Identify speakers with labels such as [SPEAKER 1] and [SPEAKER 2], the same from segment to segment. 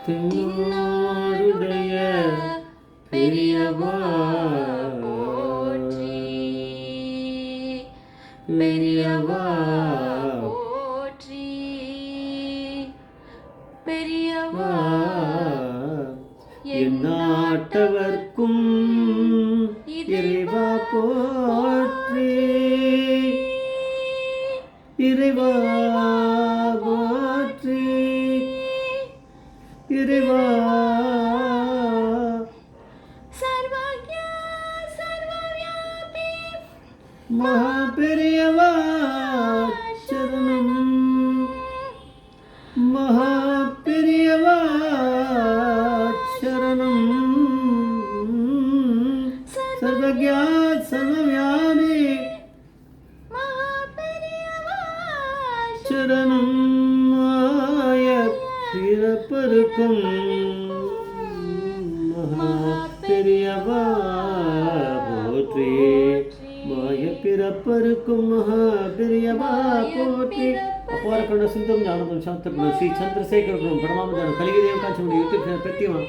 [SPEAKER 1] தென்னாடுடைய பெரியவா
[SPEAKER 2] போற்றி
[SPEAKER 1] பெரியவா
[SPEAKER 2] போற்றி பெரியவா
[SPEAKER 1] எந்நாட்டவர்க்கும் இறைவா போற்றி இறைவா போற்றி இறைவா
[SPEAKER 2] சர்வஜ்ஞா சர்வவ்யாபி
[SPEAKER 1] மகாபெரியவா சரணம் மகாபெரியவா சரணம் சர்வஜ்ஞா சர்வவ்யாபி
[SPEAKER 2] மகாபெரியவா
[SPEAKER 1] சரணம் மாய பிறப்பருக்கும் மகாபெரியவா போற்றி மாய பிறப்பருக்கும் மகாபெரியவா போற்றி அப்பாரக்கண்ட சிந்தம் ஞானதம் சாஸ்திரப்படும் ஸ்ரீ சந்திரசேகரபுரம் பரமாமதான கலிகதேவ காட்சியுடைய யூடியூப் சேனல் பிரத்தியமா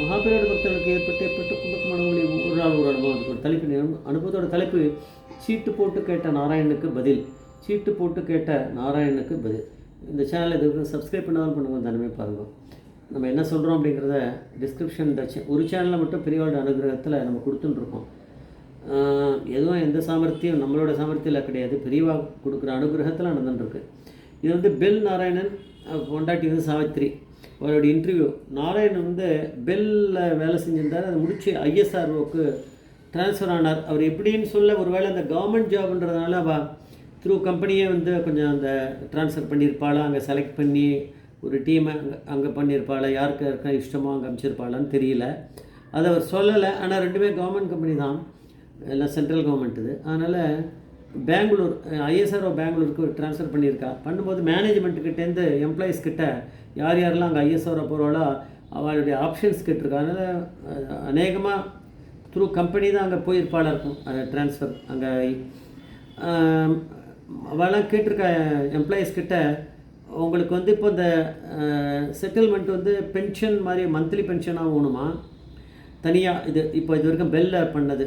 [SPEAKER 1] மகாபெரியோட பக்தர்களுக்கு ஏற்பட்ட குடும்பமானவங்களை ஒரு நாள் ஒரு அனுபவம் அதுக்கு ஒரு தலைப்பு அனுபவத்தோட தலைப்பு சீட்டு போட்டு கேட்ட நாராயணனுக்கு பதில். சீட்டு போட்டு கேட்ட நாராயணனுக்கு பதில். இந்த சேனலை இது சப்ஸ்கிரைப் பண்ணாலும் பண்ணுங்க, தானமே பாருங்கள். நம்ம என்ன சொல்கிறோம் அப்படிங்கிறத டிஸ்கிரிப்ஷன் ஒரு சேனலில் மட்டும் பெரியவாளோட அனுகிரகத்தில் நம்ம கொடுத்துட்டுருக்கோம். எதுவும் எந்த சாமர்த்தியம் நம்மளோட சாமர்த்தியில் கிடையாது, பெரியவா கொடுக்குற அனுகிரகத்தில் நடந்துட்டுருக்கு. இது வந்து பெல் நாராயணன் பொண்டாட்டி வந்து சாவித்ரி அவரோட இன்டர்வியூ. நாராயணன் வந்து பெல்லில் வேலை செஞ்சிருந்தார், அதை முடித்து ஐஎஸ்ஆர்ஓக்கு ட்ரான்ஸ்ஃபர் ஆனார். அவர் எப்படின்னு சொல்ல ஒருவேளை அந்த கவர்மெண்ட் ஜாப்ன்றதுனால த்ரூ கம்பெனியே வந்து கொஞ்சம் அந்த ட்ரான்ஸ்ஃபர் பண்ணியிருப்பாளா, அங்கே செலக்ட் பண்ணி ஒரு டீமை அங்கே பண்ணியிருப்பாளா, யாருக்கு யாருக்கா இஷ்டமோ அங்கே அமைச்சிருப்பாளான்னு தெரியல. அதை அவர் சொல்லலை. ஆனால் ரெண்டுமே கவர்மெண்ட் கம்பெனி தான், எல்லாம் சென்ட்ரல் கவர்மெண்ட் இது. அதனால் பெங்களூர் ஐஎஸ்ஆர்ஓ பெங்களூருக்கு ட்ரான்ஸ்ஃபர் பண்ணியிருக்கா. பண்ணும்போது மேனேஜ்மெண்ட்டுக்கிட்டேருந்து எம்ப்ளாயீஸ்கிட்ட யார் யாரெல்லாம் அங்கே ஐஎஸ்ஆர்ஓ போகிறாளோ அவளுடைய ஆப்ஷன்ஸ் கேட்டிருக்கா. அதனால் அநேகமாக த்ரூ கம்பெனி தான் அங்கே போயிருப்பாளாக இருக்கும் ட்ரான்ஸ்ஃபர். அங்கே அவெல்லாம் கேட்டிருக்கா எம்ப்ளாயீஸ்கிட்ட, உங்களுக்கு வந்து இப்போ இந்த செட்டில்மெண்ட் வந்து பென்ஷன் மாதிரி மந்த்லி பென்ஷனாக வேணுமா, தனியாக இது இப்போ இது வரைக்கும் பெல்ல பண்ணது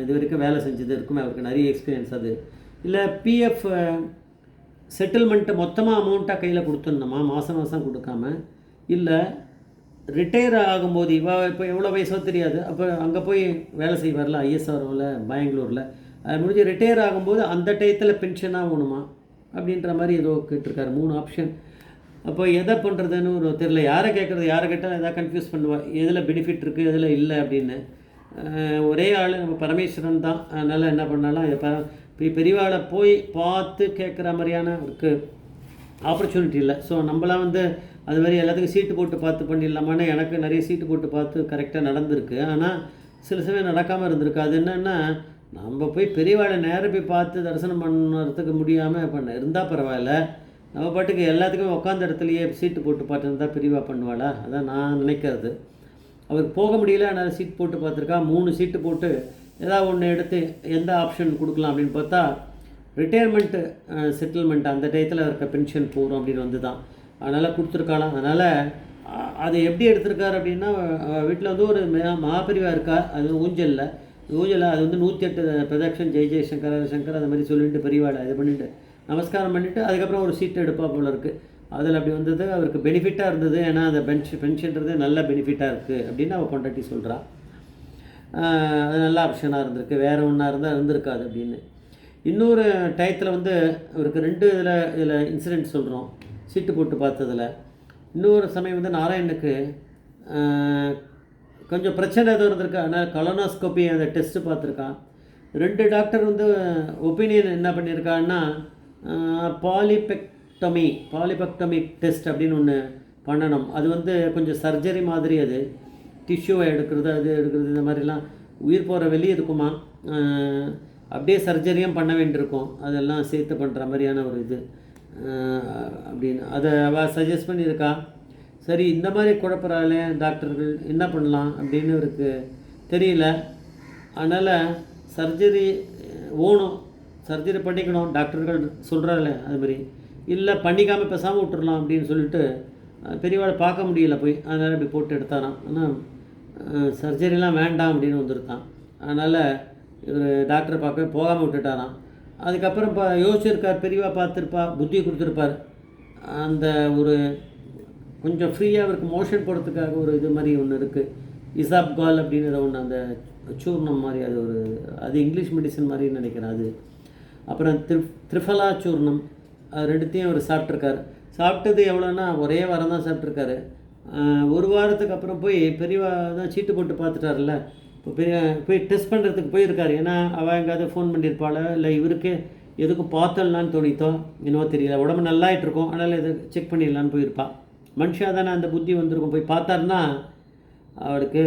[SPEAKER 1] இது வரைக்கும் வேலை செஞ்சது இருக்குமே, அவருக்கு நிறைய எக்ஸ்பீரியன்ஸ் அது, இல்லை பிஎஃப் செட்டில்மெண்ட்டு மொத்தமாக அமௌண்ட்டாக கையில் கொடுத்துடணுமா மாதம் மாதம் கொடுக்காம, இல்லை ரிட்டையர் ஆகும்போது இப்போ எவ்வளோ வயசோ தெரியாது, அப்போ அங்கே போய் வேலை செய்வார்ல ஐஎஸ்ஆர்ஓவில் பெங்களூரில், அது முடிஞ்சு ரிட்டையர் ஆகும்போது அந்த டயத்தில் பென்ஷனாக வேணுமா அப்படின்ற மாதிரி ஏதோ கேட்டிருக்காரு. 3 ஆப்ஷன். அப்போ எதை பண்ணுறதுன்னு ஒரு தெரியல, யாரை கேட்குறது, யாரை கேட்டால் எதாவது கன்ஃபியூஸ் பண்ணுவாள், எதில் பெனிஃபிட் இருக்குது எதில் இல்லை அப்படின்னு. ஒரே ஆள் நம்ம பரமேஸ்வரன் தான். அதனால் என்ன பண்ணாலும் இப்போ பெரியவாளை போய் பார்த்து கேட்குற மாதிரியான ஒரு ஆப்பர்ச்சுனிட்டி இல்லை. ஸோ நம்மளாம் வந்து அது மாதிரி எல்லாத்துக்கும் சீட்டு போட்டு பார்த்து பண்ணிடலாமான்னு எனக்கு நிறைய சீட்டு போட்டு பார்த்து கரெக்டாக நடந்திருக்கு. ஆனால் சில சமயம் நடக்காமல் இருந்திருக்கு. அது என்னென்னா, நம்ம போய் பெரியவாளை நேரம் போய் பார்த்து தரிசனம் பண்ணுறதுக்கு முடியாமல் இருந்தால் பரவாயில்ல, நம்ம பாட்டுக்கு எல்லாத்துக்குமே உட்காந்த இடத்துலையே சீட்டு போட்டு பார்த்துருந்தா பெரியவா பண்ணுவாளா, அதான் நான் நினைக்கிறது. அவருக்கு போக முடியல, அதனால் சீட் போட்டு பார்த்துருக்கா. 3 சீட்டு போட்டு ஏதாவது ஒன்று எடுத்து எந்த ஆப்ஷன் கொடுக்கலாம் அப்படின்னு பார்த்தா ரிட்டையர்மெண்ட்டு செட்டில்மெண்ட் அந்த டயத்தில் இருக்க பென்ஷன் போகிறோம் அப்படின்னு வந்து தான். அதனால் கொடுத்துருக்காளாம். அதனால் அது எப்படி எடுத்திருக்காரு அப்படின்னா, வீட்டில் வந்து ஒரு மகாபெரிவா இருக்கா, அது ஊஞ்சலில் அது வந்து 108 பிரதட்சன் ஜெய் ஜெய் சங்கர் சங்கர் அது மாதிரி சொல்லிட்டு பெரியவாளை இது பண்ணிவிட்டு நமஸ்காரம் பண்ணிவிட்டு அதுக்கப்புறம் ஒரு சீட்டு எடுப்பா போல இருக்குது. அதில் அப்படி வந்தது அவருக்கு பெனிஃபிட்டாக இருந்தது. ஏன்னா அந்த பென்ஷன்றது நல்ல பெனிஃபிட்டாக இருக்குது அப்படின்னு அவள் பொண்டாட்டி சொல்கிறா. அது நல்ல ஆப்ஷனாக இருந்திருக்கு, வேறு ஒன்றா இருந்தால் இருந்திருக்காது அப்படின்னு. இன்னொரு டயத்தில் வந்து அவருக்கு 2 இதில் இன்சிடெண்ட் சொல்கிறோம் சீட்டு போட்டு பார்த்ததில். இன்னொரு சமயம் வந்து நாராயணனுக்கு கொஞ்சம் பிரச்சனை எதுவும் இருந்திருக்கு. ஆனால் கலோனாஸ்கோப்பி அந்த டெஸ்ட்டு பார்த்துருக்கான். 2 டாக்டர் வந்து ஒப்பீனியன் என்ன பண்ணியிருக்கான்னா, பாலிபெக்டமி டெஸ்ட் அப்படின்னு ஒன்று பண்ணணும். அது வந்து கொஞ்சம் சர்ஜரி மாதிரி, அது டிஷ்யூவை எடுக்கிறது அது எடுக்கிறது இந்த மாதிரிலாம் உயிர் போகிற வெளியே இருக்குமா, அப்படியே சர்ஜரியும் பண்ண வேண்டியிருக்கும், அதெல்லாம் சேர்த்து பண்ணுற மாதிரியான ஒரு இது அப்படின்னு அதை அவள் சஜஸ்ட் பண்ணியிருக்கா. சரி, இந்த மாதிரி குழப்பறாலே டாக்டர்கள் என்ன பண்ணலாம் அப்படின்னு அவருக்கு தெரியல. அதனால் சர்ஜரி ஓணும், சர்ஜரி பண்ணிக்கணும் டாக்டர்கள் சொல்கிறாங்களே அதுமாதிரி, இல்லை பண்ணிக்காமல் பேசாமல் விட்டுறலாம் அப்படின்னு சொல்லிட்டு பெரியவாளை பார்க்க முடியல போய், அதனால் இப்படி போட்டு எடுத்தாராம். ஆனால் சர்ஜரிலாம் வேண்டாம் அப்படின்னு வந்துருத்தான். அதனால் இவர் டாக்டரை பார்க்க போகாமல் விட்டுட்டாராம். அதுக்கப்புறம் யோசிச்சிருக்கார், பெரியவா பார்த்துருப்பா, புத்தி கொடுத்துருப்பார். அந்த ஒரு கொஞ்சம் ஃப்ரீயாக அவருக்கு மோஷன் போகிறதுக்காக ஒரு இது மாதிரி ஒன்று இருக்குது, இசாப்கால் அப்படின்னு ஒன்று, அந்த சூர்ணம் மாதிரி, அது இங்கிலீஷ் மெடிசன் மாதிரி நினைக்கிறேன் அது. அப்புறம் திரிஃபலா சூர்ணம், அது ரெண்டுத்தையும் அவர் சாப்பிட்ருக்காரு. சாப்பிட்டது எவ்வளோன்னா ஒரே வாரம் தான் சாப்பிட்ருக்காரு. ஒரு வாரத்துக்கு அப்புறம் போய் பெரியவா தான் சீட்டு போட்டு பார்த்துட்டார்ல, இப்போ போய் டெஸ்ட் பண்ணுறதுக்கு போயிருக்காரு. ஏன்னா அவள் எங்கேயாவது ஃபோன் பண்ணியிருப்பாள், இல்லை இவருக்கு எதுக்கும் பார்த்தலான்னு தோணித்தோ என்னவோ தெரியல, உடம்பு நல்லாயிட்டு இருக்கும், அதனால் எது செக் பண்ணிடலான்னு போயிருப்பாள். மனுஷா தானே அந்த புத்தி வந்திருக்கும். போய் பார்த்தாருன்னா அவளுக்கு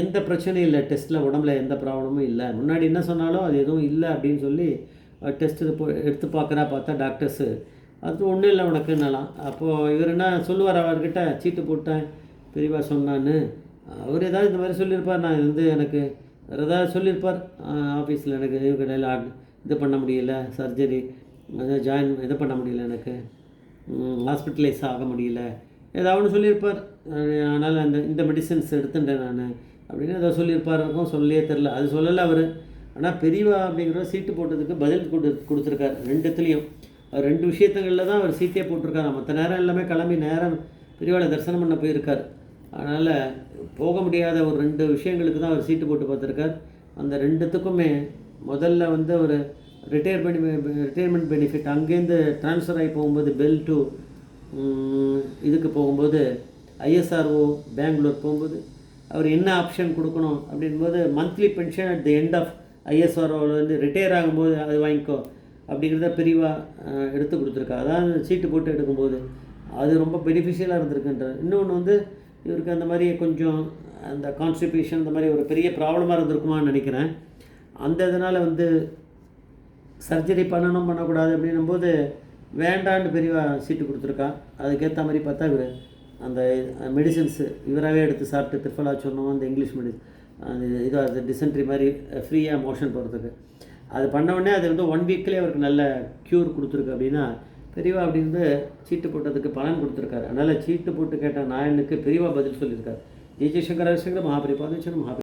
[SPEAKER 1] எந்த பிரச்சனையும் இல்லை, டெஸ்ட்டில் உடம்புல எந்த ப்ராப்ளமும் இல்லை. முன்னாடி என்ன சொன்னாலும் அது எதுவும் இல்லை அப்படின்னு சொல்லி டெஸ்ட்டு எடுத்து பார்த்தா டாக்டர்ஸு அது ஒன்றும் இல்லை உனக்குன்னலாம். அப்போது இவர் என்ன சொல்லுவார், அவர்கிட்ட சீட்டு போட்டேன் பெரியவா சொன்னான்னு. அவர் ஏதாவது இந்த மாதிரி சொல்லியிருப்பார், நான் எனக்கு வேறு ஏதாவது சொல்லியிருப்பார், ஆஃபீஸில் எனக்கு இது பண்ண முடியல, சர்ஜரி இது பண்ண முடியல, எனக்கு ஹாஸ்பிட்டலைஸ் ஆக முடியல, ஏதாவது ஒன்று சொல்லியிருப்பார். அதனால் இந்த மெடிசன்ஸ் எடுத்துட்டேன் நான் அப்படின்னு ஏதோ சொல்லியிருப்பார். இருக்கும் சொல்லியே தெரில, அது சொல்லலை அவர். ஆனால் பெரியவா அப்படிங்கிற சீட்டு போட்டதுக்கு பதில் கொடுத்துருக்கார். ரெண்டுத்துலேயும் அவர் 2 விஷயத்துங்களில் தான் அவர் சீட்டே போட்டிருக்காரு. மற்ற நேரம் எல்லாமே கிளம்பி நேரம் பெரியவாளை தரிசனம் பண்ண போயிருக்கார். அதனால் போக முடியாத ஒரு 2 விஷயங்களுக்கு தான் அவர் சீட்டு போட்டு பார்த்துருக்கார். அந்த 2த்துக்குமே முதல்ல ஒரு ரிட்டையர்மெண்ட் பெனிஃபிட், அங்கேருந்து ட்ரான்ஸ்ஃபர் ஆகி போகும்போது பெல் டு இதுக்கு போகும்போது ஐஎஸ்ஆர்ஓ பெங்களூர் போகும்போது அவர் என்ன ஆப்ஷன் கொடுக்கணும் அப்படின்போது monthly pension at the end of ஐஎஸ்ஆர்ஓவில் ரிட்டையர் ஆகும்போது அது வாங்கிக்கோ அப்படிங்கிறத பெரியவா எடுத்து கொடுத்துருக்கா. அதான் சீட்டு போட்டு எடுக்கும்போது அது ரொம்ப பெனிஃபிஷியலாக இருந்திருக்குன்றார். இன்னொன்று இவருக்கு அந்த மாதிரி கொஞ்சம் அந்த கான்ஸ்டிபேஷன் இந்த மாதிரி ஒரு பெரிய ப்ராப்ளமாக இருந்திருக்குமான்னு நினைக்கிறேன். அந்த இதனால் சர்ஜரி பண்ணக்கூடாது அப்படின்னும்போது வேண்டான்னு பெரியவா சீட்டு கொடுத்துருக்கா. அதுக்கேற்ற மாதிரி பார்த்தா இவர் அந்த மெடிசன்ஸு இவராகவே எடுத்து சாப்பிட்டு திரிஃபலா சொன்னோம், அந்த இங்கிலீஷ் மெடிசன் அது டிசென்ட்ரி மாதிரி ஃப்ரீயாக மோஷன் போகிறதுக்கு அது பண்ணவுடனே அது 1 வீக்லேயே அவருக்கு நல்ல க்யூர் கொடுத்துருக்கு. அப்படின்னா பெரியவா அப்படின்னு சீட்டு போட்டதுக்கு பலன் கொடுத்துருக்காரு. அதனால் சீட்டு போட்டு கேட்ட நாயனுக்கு பெரியவா பதில் சொல்லியிருக்காரு. ஜெய் ஜெய்சங்கர் ஹரிசங்கர் மகாபரிபாதேஸ்வரர் மகாபரி